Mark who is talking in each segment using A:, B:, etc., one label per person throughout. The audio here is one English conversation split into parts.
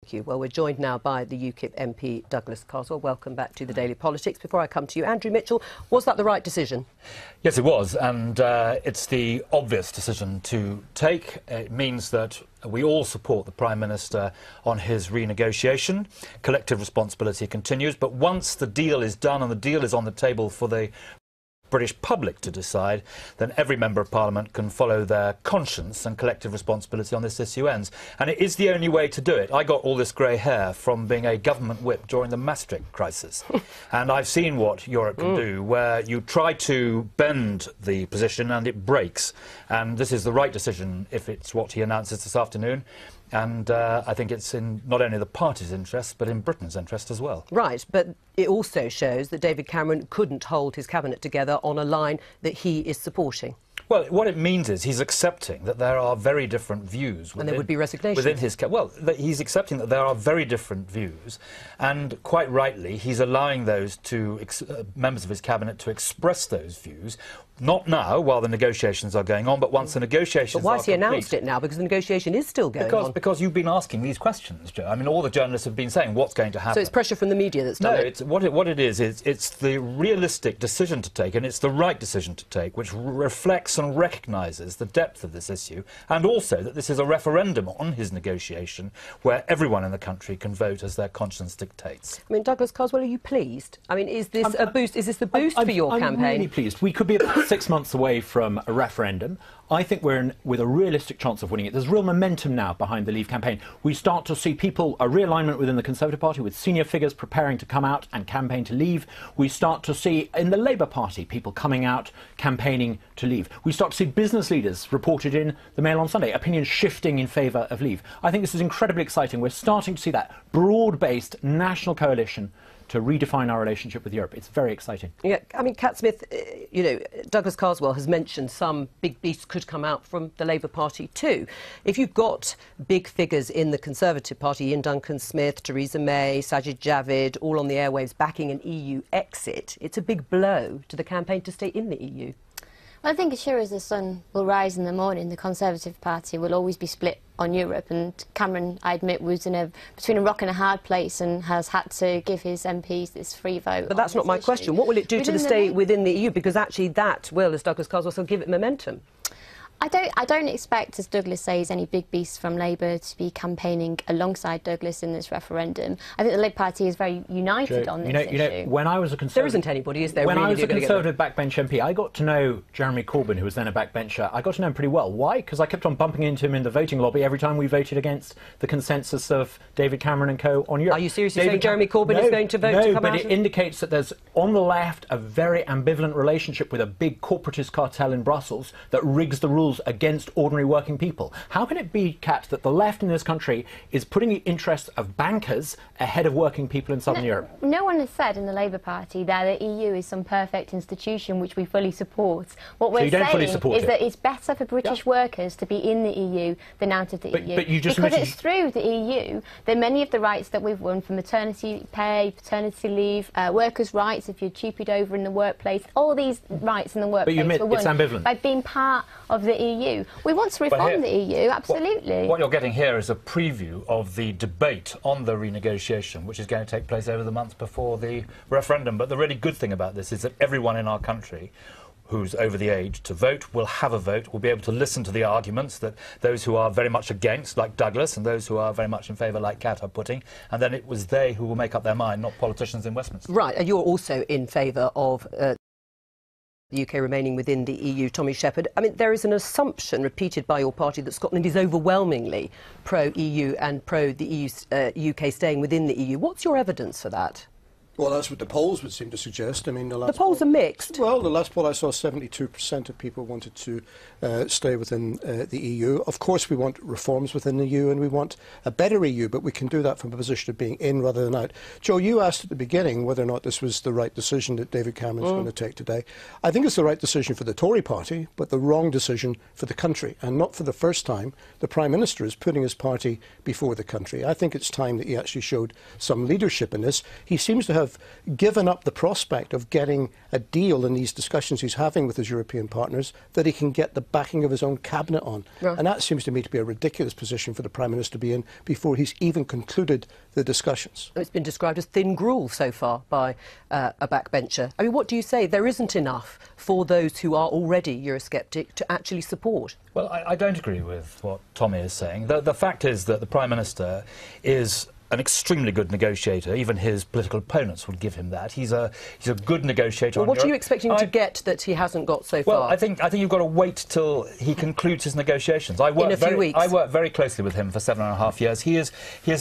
A: Thank you. Well, we're joined now by the UKIP MP Douglas Carswell. Welcome back to the Daily Politics. Before I come to you, Andrew Mitchell, was that the right decision?
B: Yes, it was, and it's the obvious decision to take. It means that we all support the Prime Minister on his renegotiation. Collective responsibility continues, but once the deal is done and the deal is on the table for the British public to decide, then every Member of Parliament can follow their conscience, and collective responsibility on this issue ends. And it is the only way to do it. I got all this grey hair from being a government whip during the Maastricht crisis. And I've seen what Europe can do, where you try to bend the position and it breaks. And this is the right decision if it's what he announces this afternoon. And I think it's in not only the party's interest, but in Britain's interest as well.
A: Right, but it also shows that David Cameron couldn't hold his cabinet together on a line that he is supporting.
B: Well, what it means is he's accepting that there are very different views.
A: And there would be resignation.
B: Within his he's accepting that there are very different views, and quite rightly, he's allowing those members of his cabinet to express those views. Not now, while the negotiations are going on, but once the negotiations are complete.
A: But why has he announced it now? Because the negotiation is still going on.
B: Because you've been asking these questions, Joe. I mean, all the journalists have been saying what's going to happen.
A: So it's pressure from the media that's done it?
B: No, what it is it's the realistic decision to take, and it's the right decision to take, which reflects and recognises the depth of this issue, and also that this is a referendum on his negotiation where everyone in the country can vote as their conscience dictates.
A: I mean, Douglas Carswell, are you pleased? I mean, is this a boost? Is this the boost for your campaign?
C: I'm really pleased. We could be about 6 months away from a referendum. I think we're in with a realistic chance of winning it. There's real momentum now behind the Leave campaign. We start to see people, a realignment within the Conservative Party, with senior figures preparing to come out and campaign to leave. We start to see in the Labour Party people coming out campaigning to leave. We start to see business leaders reported in the Mail on Sunday, opinions shifting in favour of leave. I think this is incredibly exciting. We're starting to see that broad-based national coalition to redefine our relationship with Europe. It's very exciting.
A: Yeah, I mean, Cat Smith, you know, Douglas Carswell has mentioned some big beasts could come out from the Labour Party too. If you've got big figures in the Conservative Party, Ian Duncan-Smith, Theresa May, Sajid Javid, all on the airwaves backing an EU exit, it's a big blow to the campaign to stay in the EU.
D: Well, I think as sure as the sun will rise in the morning, the Conservative Party will always be split on Europe, and Cameron, I admit, was between a rock and a hard place and has had to give his MPs this free vote.
A: But that's not my question. What will it do to the stay within the EU? Because actually that will, as Douglas Carswell said, give it momentum.
D: I don't expect, as Douglas says, any big beasts from Labour to be campaigning alongside Douglas in this referendum. I think the Labour Party is very united on this issue.
C: When I was a Conservative...
A: There isn't anybody, is there?
C: When
A: really
C: I was a Conservative backbench MP, I got to know Jeremy Corbyn, who was then a backbencher. I got to know him pretty well. Why? Because I kept on bumping into him in the voting lobby every time we voted against the consensus of David Cameron and co on Europe.
A: Are you seriously saying Jeremy Corbyn is going to vote to come out?
C: No, but it indicates that there's, on the left, a very ambivalent relationship with a big corporatist cartel in Brussels that rigs the rules against ordinary working people. How can it be, Kat, that the left in this country is putting the interests of bankers ahead of working people in Southern Europe?
D: No one has said in the Labour Party that the EU is some perfect institution which we fully support. What we're saying is that it's better for British workers to be in the EU than out of the EU.
C: But you just
D: because it's through the EU that many of the rights that we've won, from maternity pay, paternity leave, workers' rights if you're cheapied over in the workplace, all these rights in the workplace were won by being part of the EU. We want to reform the EU, absolutely.
B: What you're getting here is a preview of the debate on the renegotiation, which is going to take place over the months before the referendum. But the really good thing about this is that everyone in our country who's over the age to vote will have a vote, will be able to listen to the arguments that those who are very much against, like Douglas, and those who are very much in favour, like Kat, are putting, and then it was they who will make up their mind, not politicians in Westminster.
A: Right, and you're also in favour of the UK remaining within the EU, Tommy Shepherd. I mean, there is an assumption repeated by your party that Scotland is overwhelmingly pro-EU and pro the UK staying within the EU. What's your evidence for that?
E: Well, that's what the polls would seem to suggest. I mean, the
A: polls are mixed.
E: Well, the last poll I saw, 72% of people wanted to stay within the EU. Of course, we want reforms within the EU and we want a better EU, but we can do that from a position of being in rather than out. Joe, you asked at the beginning whether or not this was the right decision that David Cameron's going to take today. I think it's the right decision for the Tory party, but the wrong decision for the country. And not for the first time, the Prime Minister is putting his party before the country. I think it's time that he actually showed some leadership in this. He seems to have have given up the prospect of getting a deal in these discussions he's having with his European partners that he can get the backing of his own cabinet on. Right. And that seems to me to be a ridiculous position for the Prime Minister to be in before he's even concluded the discussions. It's been described as thin gruel so far by a backbencher. I mean, what do you say? There isn't enough for those who are already Eurosceptic to actually support.
B: Well, I don't agree with what Tommy is saying. The fact is that the Prime Minister is an extremely good negotiator. Even his political opponents would give him that. He's a good negotiator.
A: Well, what are you expecting to get that he hasn't got so far?
B: Well, I think you've got to wait till he concludes his negotiations.
A: In a few weeks.
B: I worked very closely with him for 7.5 years. He is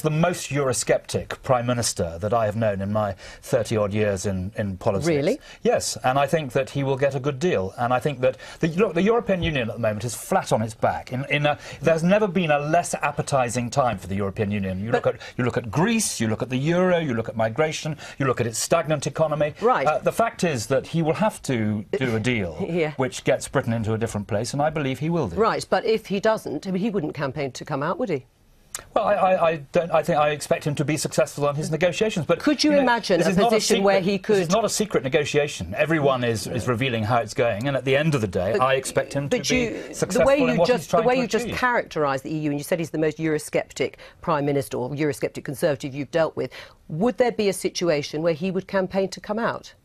B: the most Eurosceptic Prime Minister that I have known in my 30-odd years in politics.
A: Really?
B: Yes, and I think that he will get a good deal. And I think that the European Union at the moment is flat on its back. There's never been a less appetising time for the European Union. You look at Greece, you look at the euro, you look at migration, you look at its stagnant economy.
A: Right.
B: The fact is that he will have to do a deal which gets Britain into a different place, and I believe he will do.
A: Right, but if he doesn't, I mean, he wouldn't campaign to come out, would he?
B: Well, I expect him to be successful on his negotiations. But
A: could you imagine a position where he could?
B: It's not a secret negotiation. Everyone is revealing how it's going, and at the end of the day, I expect him to be successful in what he's trying to achieve.
A: The way you just characterised the EU, and you said he's the most Eurosceptic Prime Minister or Eurosceptic Conservative you've dealt with, would there be a situation where he would campaign to come out?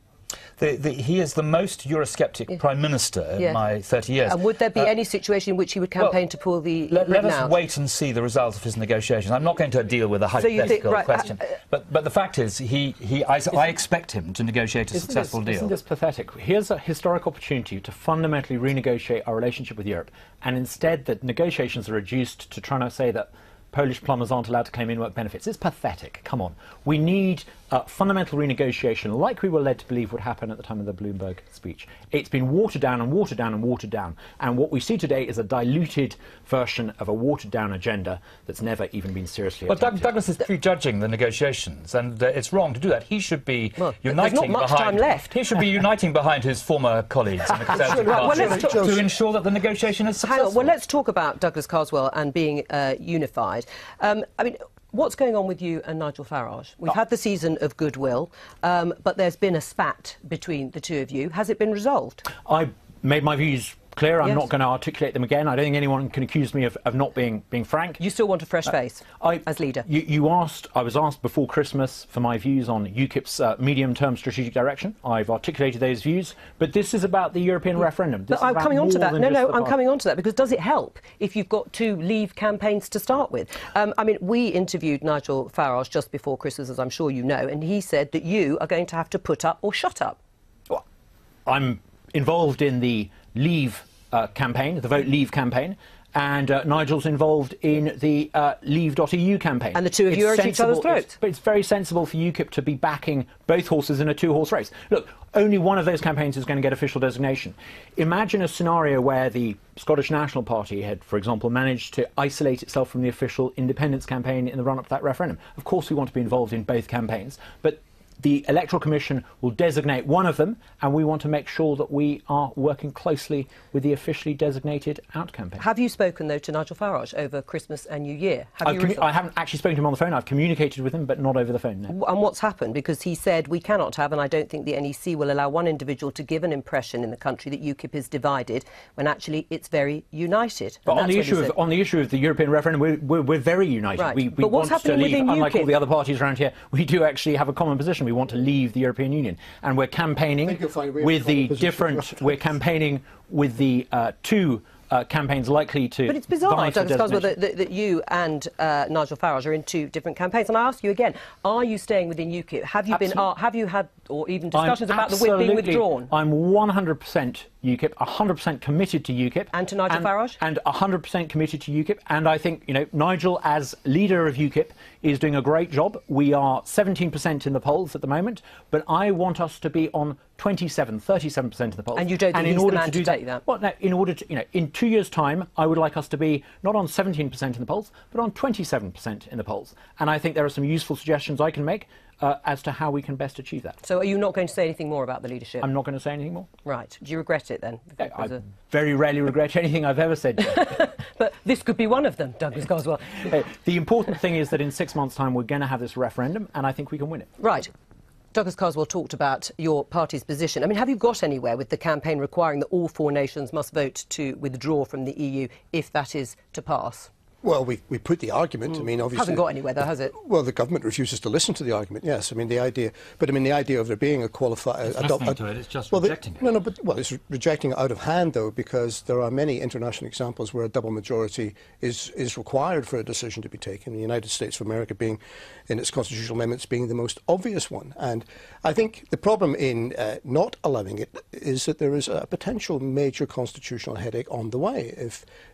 B: He is the most Eurosceptic Prime Minister in my 30 years.
A: And would there be any situation in which he would campaign to pull the
B: let us wait and see the result of his negotiations. I'm not going to deal with a hypothetical question. But the fact is, I expect him to negotiate a successful deal.
C: Isn't this pathetic? Here's a historic opportunity to fundamentally renegotiate our relationship with Europe, and instead the negotiations are reduced to trying to say that Polish plumbers aren't allowed to claim in-work benefits. It's pathetic. Come on. We need fundamental renegotiation, like we were led to believe would happen at the time of the Bloomberg speech. It's been watered down and watered down and watered down. And what we see today is a diluted version of a watered-down agenda that's never even been seriously attempted.
B: Douglas is prejudging the negotiations, and it's wrong to do that. He should be uniting
A: there's not much time left.
B: He should be uniting behind his former colleagues in the Conservative Party to ensure that the negotiation is successful.
A: Hang on. Well, let's talk about Douglas Carswell and being unified. I mean, what's going on with you and Nigel Farage? We've had the season of goodwill, but there's been a spat between the two of you. Has it been resolved?
C: I made my views clear. I'm not going to articulate them again. I don't think anyone can accuse me of not being frank.
A: You still want a fresh face as leader?
C: I was asked before Christmas for my views on UKIP's medium-term strategic direction. I've articulated those views, but this is about the European referendum.
A: But I'm coming on to that. I'm coming on to that, because does it help if you've got two Leave campaigns to start with? I mean, we interviewed Nigel Farage just before Christmas, as I'm sure you know, and he said that you are going to have to put up or shut up.
C: Well, I'm involved in the Leave campaign, the Vote Leave campaign, and Nigel's involved in the Leave.eu campaign.
A: And the two of you are at each other's throats.
C: But it's very sensible for UKIP to be backing both horses in a two-horse race. Look, only one of those campaigns is going to get official designation. Imagine a scenario where the Scottish National Party had, for example, managed to isolate itself from the official independence campaign in the run-up to that referendum. Of course we want to be involved in both campaigns, but the Electoral Commission will designate one of them, and we want to make sure that we are working closely with the officially designated out campaign.
A: Have you spoken, though, to Nigel Farage over Christmas and New Year?
C: I haven't actually spoken to him on the phone. I've communicated with him, but not over the phone, no.
A: And what's happened? Because he said we cannot have, and I don't think the NEC will allow one individual to give an impression in the country that UKIP is divided, when actually it's very united.
C: But on the issue of the European referendum, we're very united.
A: Right.
C: We
A: but what's
C: want
A: happening
C: to leave,
A: within
C: unlike
A: UKIP?
C: all the other parties around here, we do actually have a common position. We want to leave the European Union, and we're campaigning with the different. We're campaigning with the two campaigns likely to.
A: But it's bizarre, Douglas Carswell, that you and Nigel Farage are in two different campaigns. And I ask you again: are you staying within UKIP? Have you been? Have you had, or even discussions about the whip being withdrawn?
C: I'm 100% UKIP, 100% committed to UKIP,
A: and to Nigel Farage,
C: and 100% committed to UKIP. And I think Nigel, as leader of UKIP, is doing a great job. We are 17% in the polls at the moment, but I want us to be on 37% in the polls.
A: And you don't think he's the man to take that?
C: Well, no, in order to, in 2 years' time, I would like us to be not on 17% in the polls, but on 27% in the polls. And I think there are some useful suggestions I can make as to how we can best achieve that.
A: So are you not going to say anything more about the leadership?
C: I'm not going to say anything more.
A: Right. Do you regret it then?
C: I very rarely regret anything I've ever said.
A: But this could be one of them, Douglas Carswell.
C: The important thing is that in 6 months' time we're going to have this referendum, and I think we can win it.
A: Right. Douglas Carswell talked about your party's position. I mean, have you got anywhere with the campaign requiring that all 4 nations must vote to withdraw from the EU if that is to pass?
E: Well, we put the argument. I mean, obviously,
A: hasn't got anywhere, though, has it?
E: Well, the government refuses to listen to the argument. Yes, I mean the idea, of there being a qualified.
B: It's just rejecting it.
E: No, but it's rejecting it out of hand, though, because there are many international examples where a double majority is required for a decision to be taken. The United States of America, being in its constitutional amendments, being the most obvious one. And I think the problem in not allowing it is that there is a potential major constitutional headache on the way.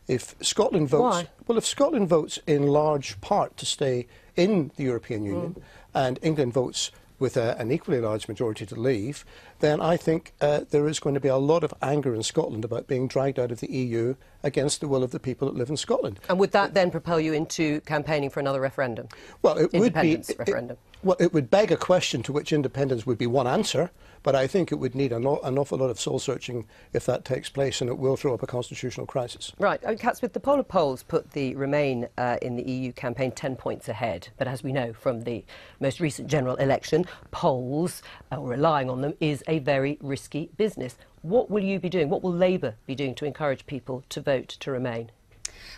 E: If Scotland votes,
A: why?
E: Well, if Scotland votes in large part to stay in the European Union and England votes with an equally large majority to leave, then I think there is going to be a lot of anger in Scotland about being dragged out of the EU against the will of the people that live in Scotland.
A: And would that then propel you into campaigning for another referendum?
E: Well, it would be
A: referendum.
E: Well, it would beg a question to which independence would be one answer, but I think it would need an awful lot of soul-searching if that takes place, and it will throw up a constitutional crisis.
A: Right. Catsmith, the poll of polls put the Remain in the EU campaign 10 points ahead. But as we know from the most recent general election, polls, relying on them, is a very risky business. What will you be doing? What will Labour be doing to encourage people to vote to Remain?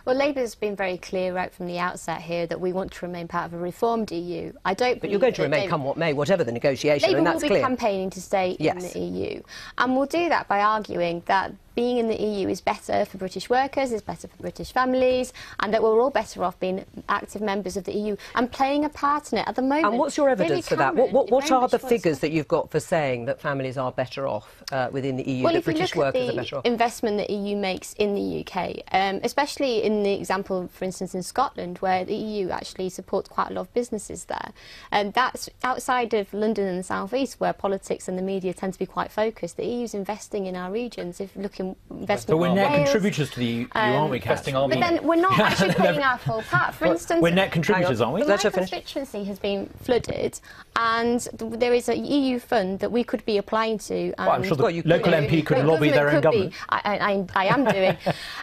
D: Well, Labour's been very clear right from the outset here that we want to remain part of a reformed EU. But
A: you're going to remain come what may, whatever the negotiation,
D: Labour
A: and that's
D: will be campaigning to stay in the EU. And we'll do that by arguing that being in the EU is better for British workers, is better for British families, and that we're all better off being active members of the EU and playing a part in it at the moment.
A: And what's your evidence for that? What are the figures that you've got for saying that families are better off within the EU,
D: well,
A: that British workers are better off?
D: Well, if you look at the investment that EU makes in the UK, especially in the example, for instance, in Scotland, where the EU actually supports quite a lot of businesses there, and that's outside of London and the South East, where politics and the media tend to be quite focused. The EU's investing in our regions. If looking investment,
C: but we're net contributors to the EU, aren't we, Kat?
D: But then we're not actually playing our full part. For instance,
C: we're net contributors, aren't we?
D: My constituency has been flooded, and there is a EU fund that we could be applying to.
C: Well, I'm sure the local MP could lobby their own government.
D: I am doing.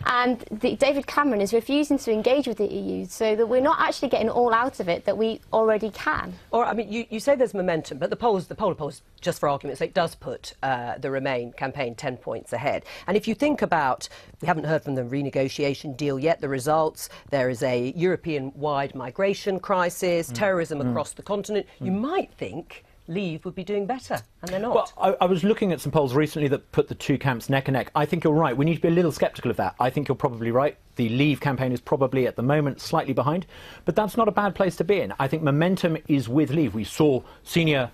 D: And David Cameron is refusing to engage with the EU, so that we're not actually getting all out of it that we already can.
A: Or, I mean, you say there's momentum, but the poll of polls, just for argument's sake, does put the Remain campaign 10 points ahead. And if you think about, we haven't heard from the renegotiation deal yet, the results, there is a European-wide migration crisis, terrorism across the continent, you might think Leave would be doing better, and they're not.
C: Well, I was looking at some polls recently that put the two camps neck and neck. I think you're right. We need to be a little sceptical of that. I think you're probably right. The Leave campaign is probably, at the moment, slightly behind. But that's not a bad place to be in. I think momentum is with Leave. We saw senior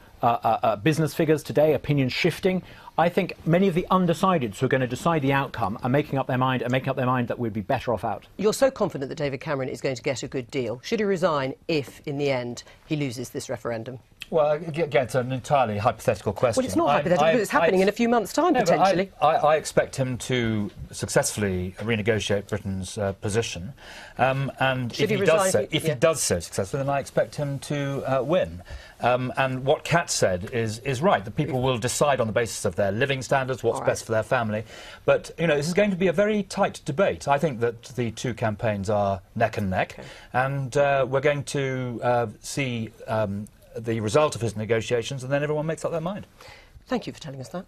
C: business figures today, opinions shifting. I think many of the undecideds who are going to decide the outcome are making up their mind that we'd be better off out.
A: You're so confident that David Cameron is going to get a good deal. Should he resign if, in the end, he loses this referendum?
B: Well, again, it's an entirely hypothetical question.
A: Well, it's not hypothetical, because it's happening in a few months' time, potentially.
B: I expect him to successfully renegotiate Britain's position. And if he does so successfully, then I expect him to win. And what Kat said is right. The people will decide on the basis of their living standards, what's best for their family. But, you know, this is going to be a very tight debate. I think that the two campaigns are neck and neck. Okay. And we're going to see the result of his negotiations, and then everyone makes up their mind.
A: Thank you for telling us that.